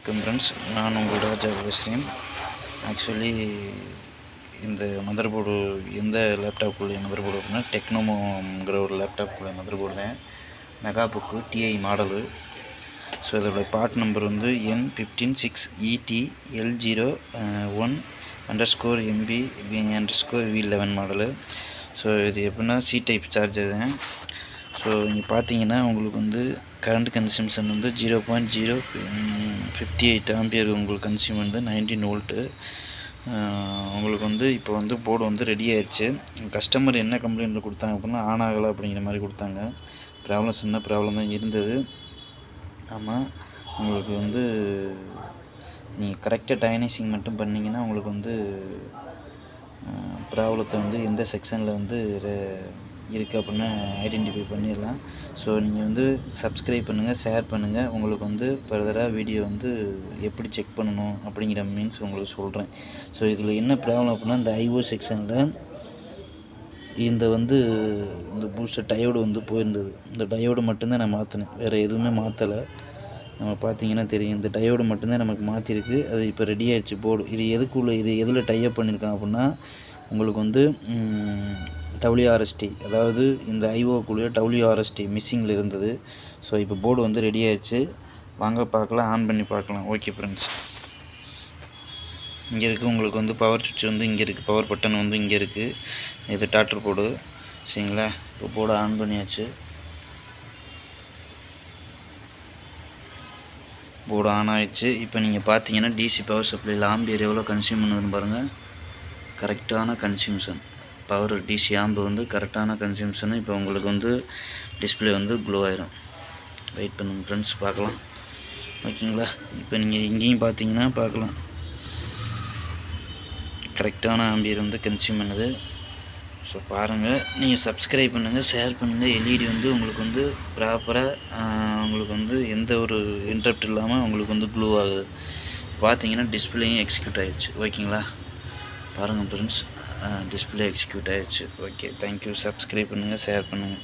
வணக்கம் ஃப்ரெண்ட்ஸ், நான் உங்கள் ராஜா பேசுகிறேன். ஆக்சுவலி இந்த மதர் போர்டு எந்த லேப்டாப்புக்குள்ளே மதர் போர்டு அப்படின்னா டெக்னோமோங்கிற ஒரு லேப்டாப்புக்குள்ளே மதர் போர்டு தான். Mega book TI model. So இதோடய பார்ட் நம்பர் வந்து N156ET-L01_MB_V11 மாடலு. ஸோ இது எப்படின்னா சி டைப் சார்ஜர் தான். ஸோ இங்கே பார்த்தீங்கன்னா உங்களுக்கு வந்து கரண்ட் கன்சம்ஷன் வந்து 0.058 ஆம்பியர் உங்களுக்கு கன்சியூம் வந்து 19 வோல்ட்டு. உங்களுக்கு வந்து இப்போ வந்து போர்டு வந்து ரெடி ஆயிடுச்சு. கஸ்டமர் என்ன கம்ப்ளைண்ட்டில் கொடுத்தாங்க அப்படின்னா ஆன் ஆகலை அப்படிங்கிற மாதிரி கொடுத்தாங்க. ப்ராப்ளம் சின்ன ப்ராப்ளம் தான் இருந்தது. ஆமாம், உங்களுக்கு வந்து நீங்கள் கரெக்டாக டைனேசிங் மட்டும் பண்ணிங்கன்னா உங்களுக்கு வந்து ப்ராப்ளத்தை வந்து எந்த செக்ஷனில் வந்து இருக்குது அப்படின்னு ஐடென்டிஃபை பண்ணிடலாம். ஸோ நீங்கள் வந்து சப்ஸ்கிரைப் பண்ணுங்கள், ஷேர் பண்ணுங்கள். உங்களுக்கு வந்து ஃபர்தராக வீடியோ வந்து எப்படி செக் பண்ணணும் அப்படிங்கிற மீன்ஸ் உங்களுக்கு சொல்கிறேன். ஸோ இதில் என்ன ப்ராப்ளம் அப்படின்னா இந்த ஐஓ செக்ஷனில் இந்த பூஸ்டர் டயோடு வந்து போயிருந்தது. இந்த டயோடு மட்டும்தான் நான் மாற்றினேன், வேறு எதுவுமே மாற்றலை. நம்ம பார்த்தீங்கன்னா தெரியும், இந்த டயோடு மட்டும்தான் நமக்கு மாற்றிருக்கு. அது இப்போ ரெடி ஆகிடுச்சு போர்டு. இது எதில் டைப் பண்ணியிருக்கான் அப்படின்னா உங்களுக்கு வந்து WRST, அதாவது இந்த ஐஓக்குள்ளே WRST மிஸ்ஸிங்கில் இருந்தது. ஸோ இப்போ போர்டு வந்து ரெடி ஆகிடுச்சு. வாங்க பார்க்கலாம், ஆன் பண்ணி பார்க்கலாம். ஓகே ஃப்ரெண்ட்ஸ், இங்கே இருக்குது உங்களுக்கு வந்து பவர் சுவிட்ச் வந்து இங்கே இருக்குது, பவர் பட்டன் வந்து இங்கே இருக்குது. இது டாட்டர் போர்டு, சரிங்களா? இப்போ போர்டை ஆன் பண்ணியாச்சு. போர்டு ஆன் ஆகிடுச்சு. இப்போ நீங்கள் பார்த்தீங்கன்னா டிசி பவர் சப்ளையில் ஆம்பியர் எவ்வளோ கன்சியூம் பண்ணுதுன்னு பாருங்கள். கரெக்டான கன்சியூம்ஷன் பவர் டிசி ஆம்பு வந்து கரெக்டான கன்சியூம்ஷனு. இப்போ உங்களுக்கு வந்து டிஸ்பிளே வந்து க்ளோ ஆயிரும். வெயிட் பண்ணுங்க ஃப்ரெண்ட்ஸ், பார்க்கலாம். ஓகேங்களா? இப்போ நீங்கள் இங்கேயும் பார்த்தீங்கன்னா பார்க்கலாம், கரெக்டான ஆம்பியர் வந்து கன்சியூம் பண்ணுது. ஸோ பாருங்கள், நீங்கள் சப்ஸ்கிரைப் பண்ணுங்கள், ஷேர் பண்ணுங்கள். எல்இடி வந்து உங்களுக்கு வந்து ப்ராப்பராக உங்களுக்கு வந்து எந்த ஒரு இன்டரப்ட் இல்லாமல் உங்களுக்கு வந்து க்ளோ ஆகுது. பார்த்தீங்கன்னா டிஸ்பிளேயும் எக்ஸிக்யூட் ஆகிடுச்சு. ஓகேங்களா? பாருங்கள் ஃப்ரெண்ட்ஸ், டிஸ்பிளே எக்ஸிக்யூட் ஆகிடுச்சு. Okay, thank you. சப்ஸ்கிரைப் பண்ணுங்கள், ஷேர் பண்ணுங்கள்.